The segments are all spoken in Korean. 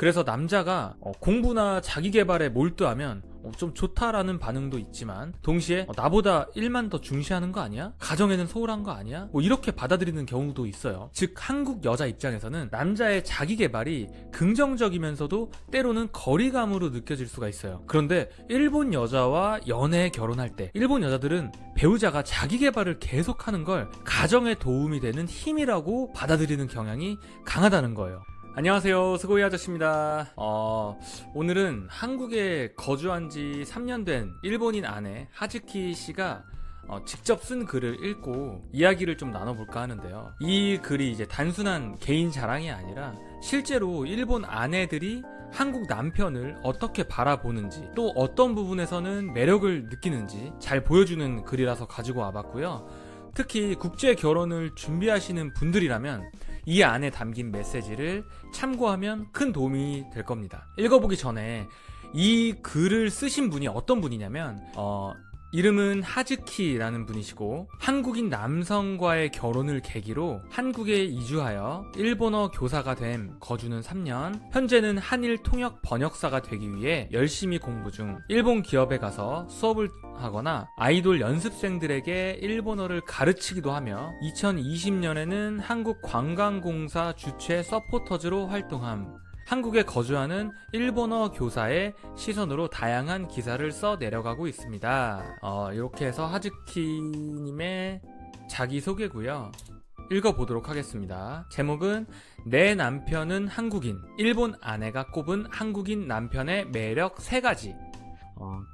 그래서 남자가 공부나 자기계발에 몰두하면 좀 좋다라는 반응도 있지만 동시에 나보다 일만 더 중시하는 거 아니야? 가정에는 소홀한 거 아니야? 이렇게 받아들이는 경우도 있어요. 즉 한국 여자 입장에서는 남자의 자기계발이 긍정적이면서도 때로는 거리감으로 느껴질 수가 있어요. 그런데 일본 여자와 연애 결혼할 때 일본 여자들은 배우자가 자기계발을 계속하는 걸 가정에 도움이 되는 힘이라고 받아들이는 경향이 강하다는 거예요. 안녕하세요, 스고이 아저씨입니다. 오늘은 한국에 거주한 지 3년 된 일본인 아내 하즈키 씨가 직접 쓴 글을 읽고 이야기를 좀 나눠볼까 하는데요. 이 글이 이제 단순한 개인 자랑이 아니라 실제로 일본 아내들이 한국 남편을 어떻게 바라보는지, 또 어떤 부분에서는 매력을 느끼는지 잘 보여주는 글이라서 가지고 와봤고요. 특히 국제 결혼을 준비하시는 분들이라면 이 안에 담긴 메시지를 참고하면 큰 도움이 될 겁니다. 읽어보기 전에 이 글을 쓰신 분이 어떤 분이냐면 이름은 하즈키라는 분이시고 한국인 남성과의 결혼을 계기로 한국에 이주하여 일본어 교사가 됨 거주는 3년, 현재는 한일 통역 번역사가 되기 위해 열심히 공부 중, 일본 기업에 가서 수업을 하거나 아이돌 연습생들에게 일본어를 가르치기도 하며 2020년에는 한국관광공사 주최 서포터즈로 활동함. 한국에 거주하는 일본어 교사의 시선으로 다양한 기사를 써 내려가고 있습니다. 이렇게 해서 하즈키님의 자기소개고요. 읽어보도록 하겠습니다. 제목은 내 남편은 한국인, 일본 아내가 꼽은 한국인 남편의 매력 3가지.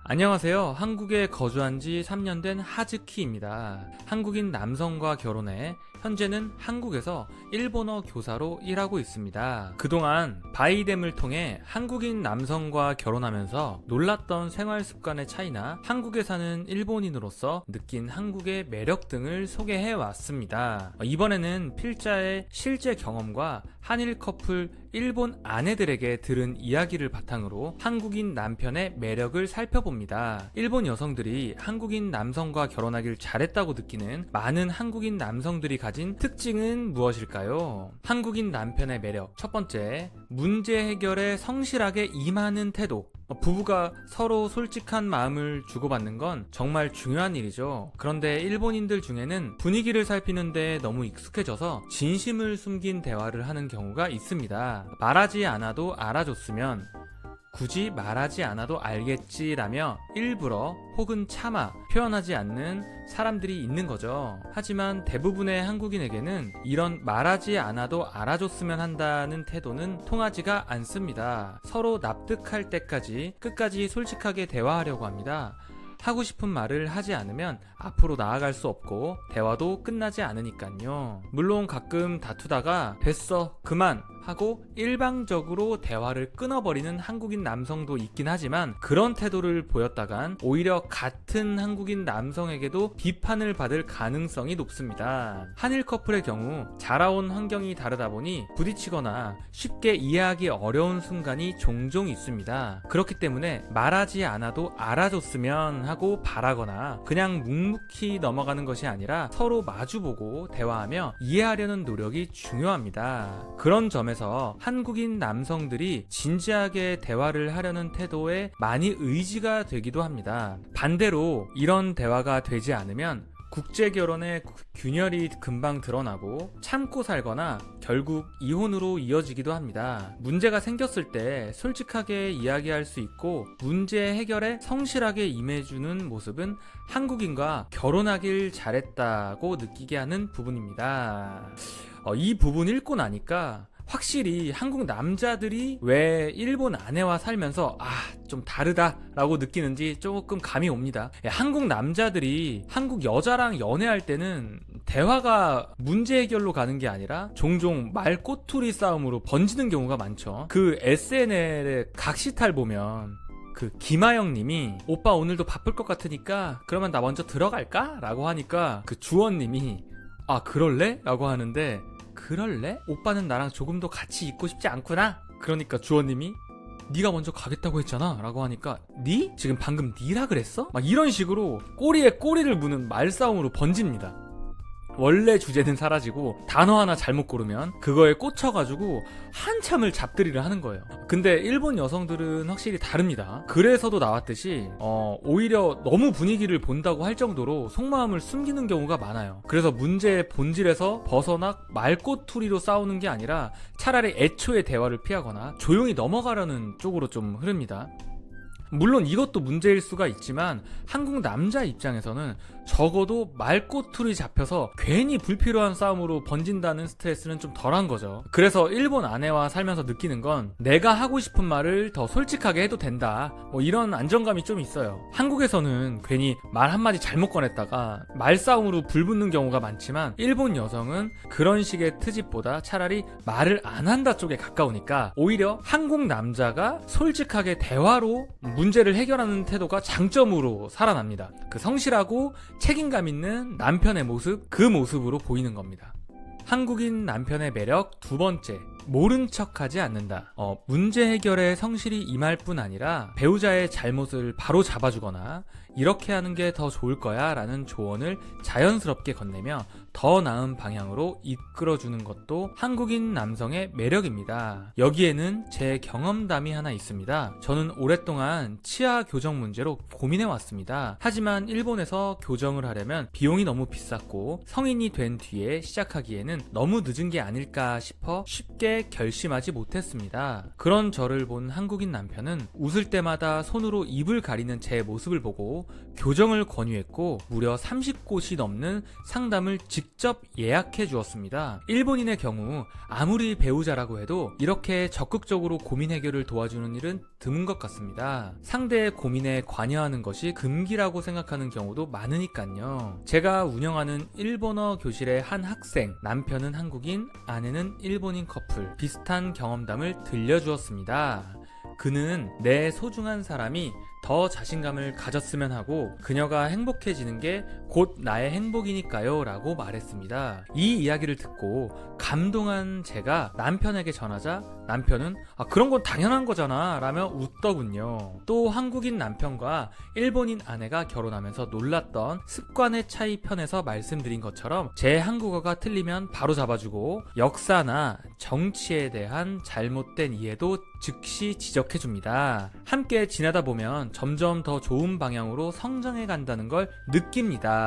안녕하세요. 한국에 거주한 지 3년 된 하즈키입니다. 한국인 남성과 결혼해 현재는 한국에서 일본어 교사로 일하고 있습니다. 그동안 바이뎀을 통해 한국인 남성과 결혼하면서 놀랐던 생활 습관의 차이나 한국에 사는 일본인으로서 느낀 한국의 매력 등을 소개해 왔습니다. 이번에는 필자의 실제 경험과 한일 커플 일본 아내들에게 들은 이야기를 바탕으로 한국인 남편의 매력을 살펴봅니다. 일본 여성들이 한국인 남성과 결혼하길 잘했다고 느끼는 많은 한국인 남성들이 가진 특징은 무엇일까요? 한국인 남편의 매력. 첫 번째, 문제 해결에 성실하게 임하는 태도. 부부가 서로 솔직한 마음을 주고받는 건 정말 중요한 일이죠. 그런데 일본인들 중에는 분위기를 살피는데 너무 익숙해져서 진심을 숨긴 대화를 하는 경우가 있습니다. 말하지 않아도 알아줬으면 굳이 말하지 않아도 알겠지라며 일부러 혹은 차마 표현하지 않는 사람들이 있는 거죠. 하지만 대부분의 한국인에게는 이런 말하지 않아도 알아줬으면 한다는 태도는 통하지가 않습니다. 서로 납득할 때까지 끝까지 솔직하게 대화하려고 합니다. 하고 싶은 말을 하지 않으면 앞으로 나아갈 수 없고 대화도 끝나지 않으니까요. 물론 가끔 다투다가 됐어 그만 하고 일방적으로 대화를 끊어버리는 한국인 남성도 있긴 하지만 그런 태도를 보였다간 오히려 같은 한국인 남성에게도 비판을 받을 가능성이 높습니다. 한일 커플의 경우 자라온 환경이 다르다 보니 부딪히거나 쉽게 이해하기 어려운 순간이 종종 있습니다. 그렇기 때문에 말하지 않아도 알아줬으면 하고 바라거나 그냥 묵묵히 넘어가는 것이 아니라 서로 마주보고 대화하며 이해하려는 노력이 중요합니다. 그런 점에서 한국인 남성들이 진지하게 대화를 하려는 태도에 많이 의지가 되기도 합니다. 반대로 이런 대화가 되지 않으면 국제결혼의 균열이 금방 드러나고 참고 살거나 결국 이혼으로 이어지기도 합니다. 문제가 생겼을 때 솔직하게 이야기할 수 있고 문제 해결에 성실하게 임해주는 모습은 한국인과 결혼하길 잘했다고 느끼게 하는 부분입니다. 이 부분 읽고 나니까 확실히 한국 남자들이 왜 일본 아내와 살면서 좀 다르다라고 느끼는지 조금 감이 옵니다. 한국 남자들이 한국 여자랑 연애할 때는 대화가 문제 해결로 가는 게 아니라 종종 말 꼬투리 싸움으로 번지는 경우가 많죠. 그 SNL의 각시탈 보면 그 김하영 님이 오빠 오늘도 바쁠 것 같으니까 그러면 나 먼저 들어갈까? 라고 하니까 그 주원 님이 그럴래? 라고 하는데 그럴래? 오빠는 나랑 조금 더 같이 있고 싶지 않구나? 그러니까 주원님이 네가 먼저 가겠다고 했잖아 라고 하니까 니? 지금 방금 니라 그랬어? 막 이런 식으로 꼬리에 꼬리를 무는 말싸움으로 번집니다. 원래 주제는 사라지고 단어 하나 잘못 고르면 그거에 꽂혀가지고 한참을 잡들이를 하는 거예요. 근데 일본 여성들은 확실히 다릅니다. 글에서도 나왔듯이 오히려 너무 분위기를 본다고 할 정도로 속마음을 숨기는 경우가 많아요. 그래서 문제의 본질에서 벗어나 말꼬투리로 싸우는 게 아니라 차라리 애초에 대화를 피하거나 조용히 넘어가려는 쪽으로 좀 흐릅니다. 물론 이것도 문제일 수가 있지만 한국 남자 입장에서는 적어도 말꼬투리 잡혀서 괜히 불필요한 싸움으로 번진다는 스트레스는 좀 덜한 거죠. 그래서 일본 아내와 살면서 느끼는 건 내가 하고 싶은 말을 더 솔직하게 해도 된다, 뭐 이런 안정감이 좀 있어요. 한국에서는 괜히 말 한마디 잘못 꺼냈다가 말싸움으로 불붙는 경우가 많지만 일본 여성은 그런 식의 트집보다 차라리 말을 안 한다 쪽에 가까우니까 오히려 한국 남자가 솔직하게 대화로 문제를 해결하는 태도가 장점으로 살아납니다. 그 성실하고 책임감 있는 남편의 모습, 그 모습으로 보이는 겁니다. 한국인 남편의 매력 두 번째, 모른 척하지 않는다. 문제 해결에 성실히 임할 뿐 아니라 배우자의 잘못을 바로 잡아주거나 이렇게 하는 게 더 좋을 거야 라는 조언을 자연스럽게 건네며 더 나은 방향으로 이끌어주는 것도 한국인 남성의 매력입니다. 여기에는 제 경험담이 하나 있습니다. 저는 오랫동안 치아 교정 문제로 고민해왔습니다. 하지만 일본에서 교정을 하려면 비용이 너무 비쌌고 성인이 된 뒤에 시작하기에는 너무 늦은 게 아닐까 싶어 쉽게 결심하지 못했습니다. 그런 저를 본 한국인 남편은 웃을 때마다 손으로 입을 가리는 제 모습을 보고 교정을 권유했고 무려 30곳이 넘는 상담을 직접 예약해 주었습니다. 일본인의 경우 아무리 배우자라고 해도 이렇게 적극적으로 고민 해결을 도와주는 일은 드문 것 같습니다. 상대의 고민에 관여하는 것이 금기라고 생각하는 경우도 많으니까요. 제가 운영하는 일본어 교실의 한 학생, 남편은 한국인, 아내는 일본인 커플, 비슷한 경험담을 들려주었습니다. 그는 내 소중한 사람이 더 자신감을 가졌으면 하고 그녀가 행복해지는 게 곧 나의 행복이니까요 라고 말했습니다. 이 이야기를 듣고 감동한 제가 남편에게 전하자 남편은 그런 건 당연한 거잖아 라며 웃더군요. 또 한국인 남편과 일본인 아내가 결혼하면서 놀랐던 습관의 차이 편에서 말씀드린 것처럼 제 한국어가 틀리면 바로 잡아주고 역사나 정치에 대한 잘못된 이해도 즉시 지적해줍니다. 함께 지내다 보면 점점 더 좋은 방향으로 성장해 간다는 걸 느낍니다.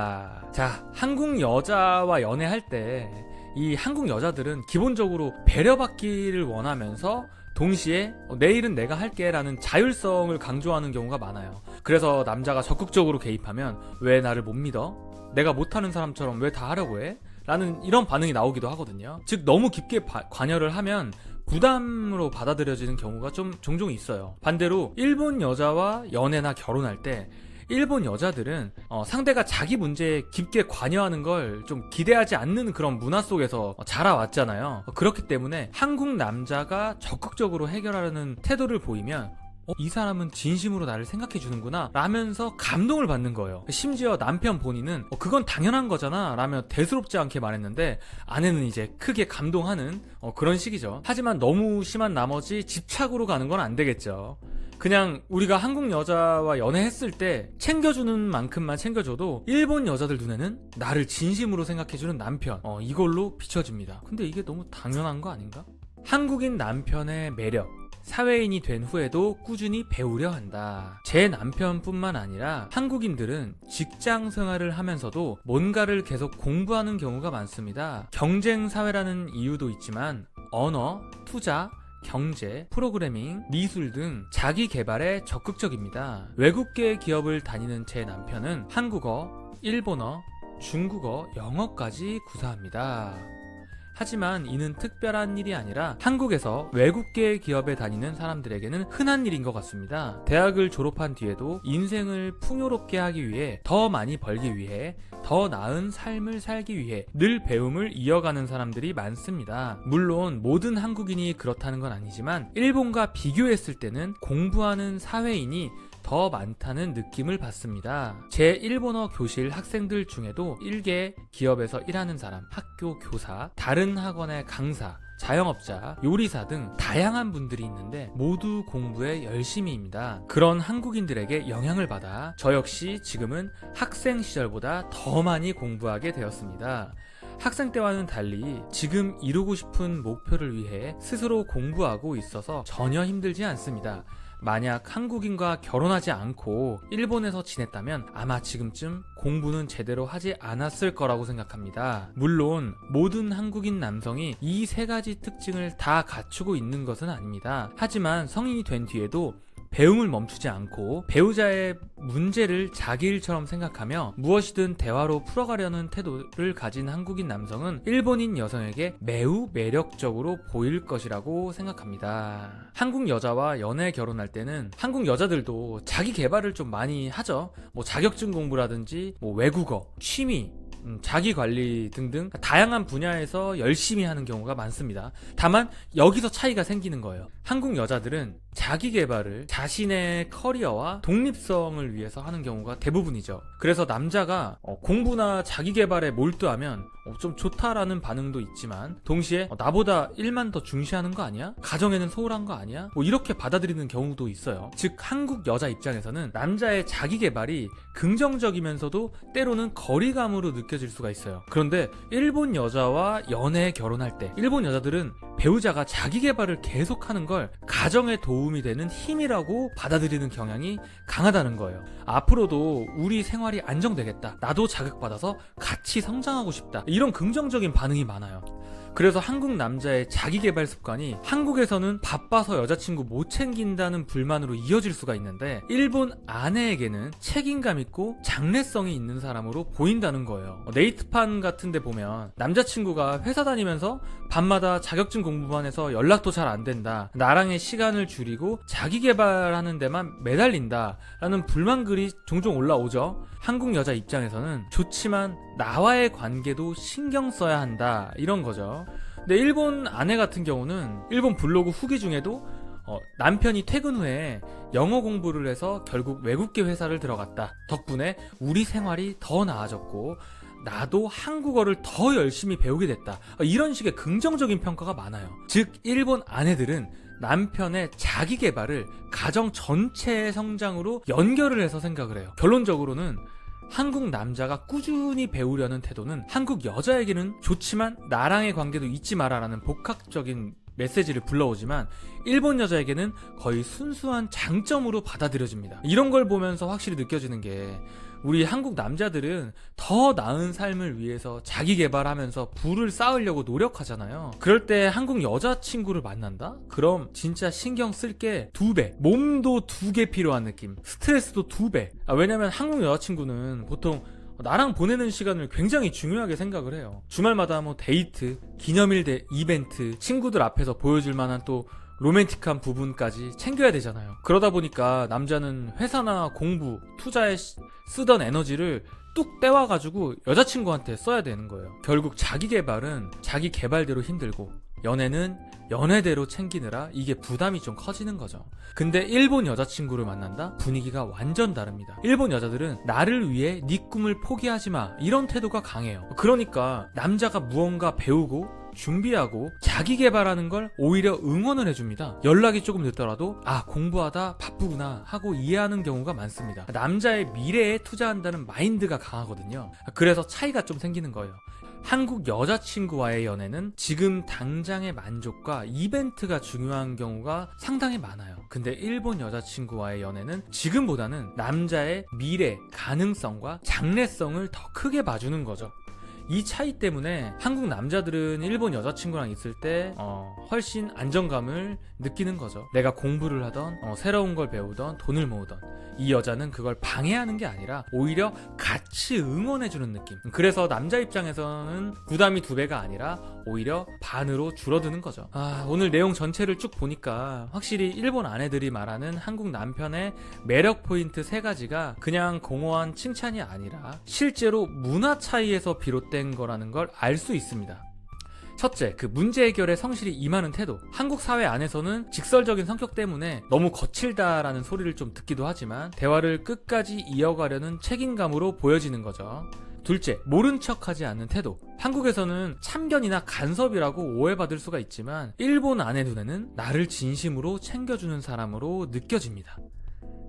자, 한국 여자와 연애할 때 이 한국 여자들은 기본적으로 배려받기를 원하면서 동시에 내일은 내가 할게 라는 자율성을 강조하는 경우가 많아요. 그래서 남자가 적극적으로 개입하면 왜 나를 못 믿어? 내가 못하는 사람처럼 왜 다 하려고 해? 라는 이런 반응이 나오기도 하거든요. 즉 너무 깊게 관여를 하면 부담으로 받아들여지는 경우가 좀 종종 있어요. 반대로 일본 여자와 연애나 결혼할 때 일본 여자들은 상대가 자기 문제에 깊게 관여하는 걸 좀 기대하지 않는 그런 문화 속에서 자라왔잖아요. 그렇기 때문에 한국 남자가 적극적으로 해결하려는 태도를 보이면 이 사람은 진심으로 나를 생각해 주는구나 라면서 감동을 받는 거예요. 심지어 남편 본인은 그건 당연한 거잖아 라며 대수롭지 않게 말했는데 아내는 이제 크게 감동하는 그런 식이죠. 하지만 너무 심한 나머지 집착으로 가는 건 안 되겠죠. 그냥 우리가 한국 여자와 연애했을 때 챙겨주는 만큼만 챙겨줘도 일본 여자들 눈에는 나를 진심으로 생각해주는 남편, 이걸로 비춰집니다. 근데 이게 너무 당연한 거 아닌가? 한국인 남편의 매력, 사회인이 된 후에도 꾸준히 배우려 한다. 제 남편뿐만 아니라 한국인들은 직장 생활을 하면서도 뭔가를 계속 공부하는 경우가 많습니다. 경쟁 사회라는 이유도 있지만 언어, 투자, 경제, 프로그래밍, 미술 등 자기 개발에 적극적입니다. 외국계 기업을 다니는 제 남편은 한국어, 일본어, 중국어, 영어까지 구사합니다. 하지만 이는 특별한 일이 아니라 한국에서 외국계 기업에 다니는 사람들에게는 흔한 일인 것 같습니다. 대학을 졸업한 뒤에도 인생을 풍요롭게 하기 위해, 더 많이 벌기 위해, 더 나은 삶을 살기 위해 늘 배움을 이어가는 사람들이 많습니다. 물론 모든 한국인이 그렇다는 건 아니지만 일본과 비교했을 때는 공부하는 사회인이 더 많다는 느낌을 받습니다. 제 일본어 교실 학생들 중에도 일개 기업에서 일하는 사람, 학교 교사, 다른 학원의 강사, 자영업자, 요리사 등 다양한 분들이 있는데 모두 공부에 열심히입니다. 그런 한국인들에게 영향을 받아 저 역시 지금은 학생 시절보다 더 많이 공부하게 되었습니다. 학생 때와는 달리 지금 이루고 싶은 목표를 위해 스스로 공부하고 있어서 전혀 힘들지 않습니다. 만약 한국인과 결혼하지 않고 일본에서 지냈다면 아마 지금쯤 공부는 제대로 하지 않았을 거라고 생각합니다. 물론 모든 한국인 남성이 이 세 가지 특징을 다 갖추고 있는 것은 아닙니다. 하지만 성인이 된 뒤에도 배움을 멈추지 않고 배우자의 문제를 자기 일처럼 생각하며 무엇이든 대화로 풀어가려는 태도를 가진 한국인 남성은 일본인 여성에게 매우 매력적으로 보일 것이라고 생각합니다. 한국 여자와 연애 결혼할 때는 한국 여자들도 자기 개발을 좀 많이 하죠. 자격증 공부라든지 외국어, 취미, 자기 관리 등등 다양한 분야에서 열심히 하는 경우가 많습니다. 다만 여기서 차이가 생기는 거예요. 한국 여자들은 자기 개발을 자신의 커리어와 독립성을 위해서 하는 경우가 대부분이죠. 그래서 남자가 공부나 자기 개발에 몰두하면 좀 좋다라는 반응도 있지만 동시에 나보다 일만 더 중시하는 거 아니야? 가정에는 소홀한 거 아니야? 이렇게 받아들이는 경우도 있어요. 즉 한국 여자 입장에서는 남자의 자기 개발이 긍정적이면서도 때로는 거리감으로 느껴질 수가 있어요. 그런데 일본 여자와 연애 결혼할 때 일본 여자들은 배우자가 자기 개발을 계속하는 걸 가정에 도움이 되는 힘이라고 받아들이는 경향이 강하다는 거예요. 앞으로도 우리 생활이 안정되겠다. 나도 자극받아서 같이 성장하고 싶다. 이런 긍정적인 반응이 많아요. 그래서 한국 남자의 자기개발 습관이 한국에서는 바빠서 여자친구 못 챙긴다는 불만으로 이어질 수가 있는데 일본 아내에게는 책임감 있고 장래성이 있는 사람으로 보인다는 거예요. 네이트판 같은 데 보면 남자친구가 회사 다니면서 밤마다 자격증 공부만 해서 연락도 잘 안 된다, 나랑의 시간을 줄이고 자기개발하는 데만 매달린다 라는 불만글이 종종 올라오죠. 한국 여자 입장에서는 좋지만 나와의 관계도 신경 써야 한다 이런 거죠. 근데 일본 아내 같은 경우는 일본 블로그 후기 중에도 남편이 퇴근 후에 영어 공부를 해서 결국 외국계 회사를 들어갔다. 덕분에 우리 생활이 더 나아졌고 나도 한국어를 더 열심히 배우게 됐다. 이런 식의 긍정적인 평가가 많아요. 즉 일본 아내들은 남편의 자기 개발을 가정 전체의 성장으로 연결을 해서 생각을 해요. 결론적으로는 한국 남자가 꾸준히 배우려는 태도는 한국 여자에게는 좋지만 나랑의 관계도 잊지 마라라는 복합적인 메시지를 불러오지만 일본 여자에게는 거의 순수한 장점으로 받아들여집니다. 이런 걸 보면서 확실히 느껴지는 게 우리 한국 남자들은 더 나은 삶을 위해서 자기 개발하면서 부를 쌓으려고 노력하잖아요. 그럴 때 한국 여자친구를 만난다? 그럼 진짜 신경 쓸 게 2배, 몸도 2개 필요한 느낌, 스트레스도 2배. 왜냐면 한국 여자친구는 보통 나랑 보내는 시간을 굉장히 중요하게 생각을 해요. 주말마다 데이트, 기념일 이벤트, 친구들 앞에서 보여줄 만한 또 로맨틱한 부분까지 챙겨야 되잖아요. 그러다 보니까 남자는 회사나 공부, 투자에 쓰던 에너지를 뚝 떼와가지고 여자친구한테 써야 되는 거예요. 결국 자기 개발은 자기 개발대로 힘들고 연애는 연애대로 챙기느라 이게 부담이 좀 커지는 거죠. 근데 일본 여자친구를 만난다? 분위기가 완전 다릅니다. 일본 여자들은 나를 위해 네 꿈을 포기하지 마 이런 태도가 강해요. 그러니까 남자가 무언가 배우고 준비하고 자기 개발하는 걸 오히려 응원을 해줍니다. 연락이 조금 늦더라도 공부하다 바쁘구나 하고 이해하는 경우가 많습니다. 남자의 미래에 투자한다는 마인드가 강하거든요. 그래서 차이가 좀 생기는 거예요. 한국 여자친구와의 연애는 지금 당장의 만족과 이벤트가 중요한 경우가 상당히 많아요. 근데 일본 여자친구와의 연애는 지금보다는 남자의 미래, 가능성과 장래성을 더 크게 봐주는 거죠. 이 차이 때문에 한국 남자들은 일본 여자친구랑 있을 때 훨씬 안정감을 느끼는 거죠. 내가 공부를 하던 새로운 걸 배우던 돈을 모으던 이 여자는 그걸 방해하는 게 아니라 오히려 같이 응원해주는 느낌. 그래서 남자 입장에서는 부담이 2배가 아니라 오히려 반으로 줄어드는 거죠. 오늘 내용 전체를 쭉 보니까 확실히 일본 아내들이 말하는 한국 남편의 매력 포인트 3가지가 그냥 공허한 칭찬이 아니라 실제로 문화 차이에서 비롯된 거라는 걸 알 수 있습니다. 첫째, 문제 해결에 성실히 임하는 태도. 한국 사회 안에서는 직설적인 성격 때문에 너무 거칠다라는 소리를 좀 듣기도 하지만 대화를 끝까지 이어가려는 책임감으로 보여지는 거죠. 둘째, 모른 척하지 않는 태도. 한국에서는 참견이나 간섭이라고 오해받을 수가 있지만 일본 아내 눈에는 나를 진심으로 챙겨주는 사람으로 느껴집니다.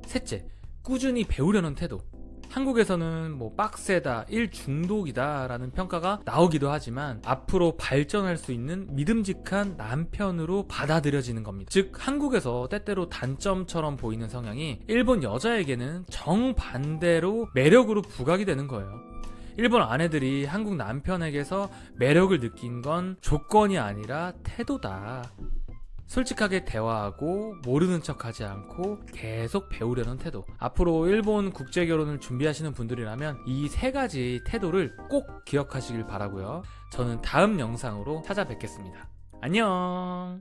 셋째, 꾸준히 배우려는 태도. 한국에서는 뭐 빡세다, 일중독이다 라는 평가가 나오기도 하지만 앞으로 발전할 수 있는 믿음직한 남편으로 받아들여지는 겁니다. 즉 한국에서 때때로 단점처럼 보이는 성향이 일본 여자에게는 정반대로 매력으로 부각이 되는 거예요. 일본 아내들이 한국 남편에게서 매력을 느낀 건 조건이 아니라 태도다. 솔직하게 대화하고 모르는 척하지 않고 계속 배우려는 태도. 앞으로 일본 국제결혼을 준비하시는 분들이라면 이 세 가지 태도를 꼭 기억하시길 바라고요. 저는 다음 영상으로 찾아뵙겠습니다. 안녕.